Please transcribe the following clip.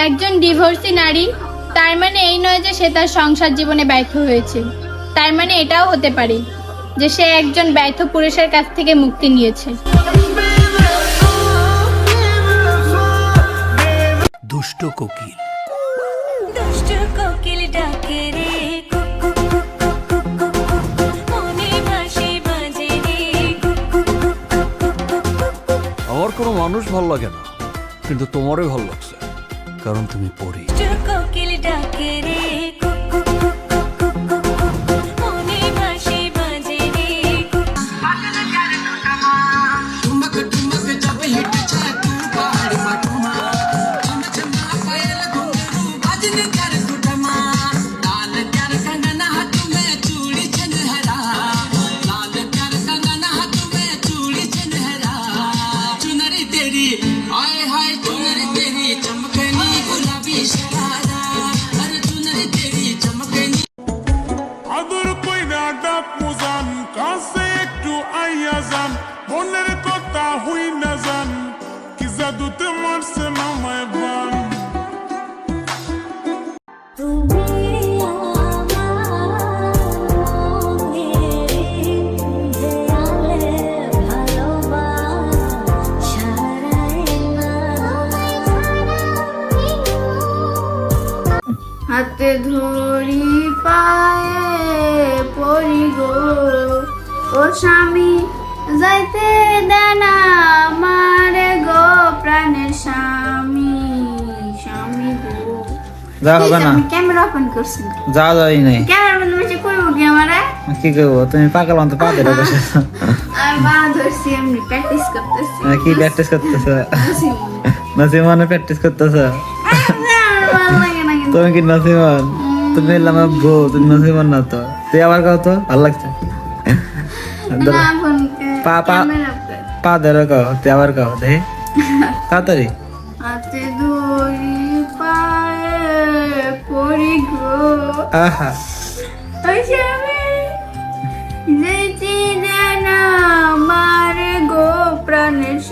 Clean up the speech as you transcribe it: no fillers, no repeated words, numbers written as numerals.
একজন ডিভোর্সি নারী, তার মানে এই নয় যে সে তার সংসার জীবনে ব্যর্থ হয়েছে। তার মানে এটাও হতে পারে যে সে একজন ব্যর্থ পুরুষের কাছ থেকে মুক্তি নিয়েছে। দুষ্ট কোকিল ডাকে রে মনে ভাসে বাজে রে। আমার কোনো মানুষ ভালো লাগে না, কিন্তু তোমারই ভালো লাগছে, কারণ তুমি পড়ি। কোকিল ডাকে রে মনে ভাসে বাজে রে। মনের কথা হুই না জান কি জাদুতে মারছে না মায় বান। হাতে ধরি পায়ে পড়ি গো, ও স্বামী যাইতে দেনা আমারে গো, প্রাণের স্বামী স্বামী গো। যা হবে না, ক্যামেরা ওপেন করছি, যা যাই নাই, ক্যামেরা বন্ধ বসে কইব কি আমারে? কি করবো, তুমি পাগল মতো পা ধরে বসে আর বা ধরছি এমনি প্র্যাকটিস করতেছি। কি প্র্যাকটিস করতেছ? নাসিমান প্র্যাকটিস করতেছ? তুমি কি নাসিমান? তুমি আমার বউ, তুমি নাসিমান না তো। তুই আবার কাও তো, ভালো লাগছে। পা পা পা ধরে কাও, তুই আবার কাও দেখি তাড়াতাড়ি। হাতে ধরি পায়ে পড়ি গো, আহা ওই স্বামী যাইতে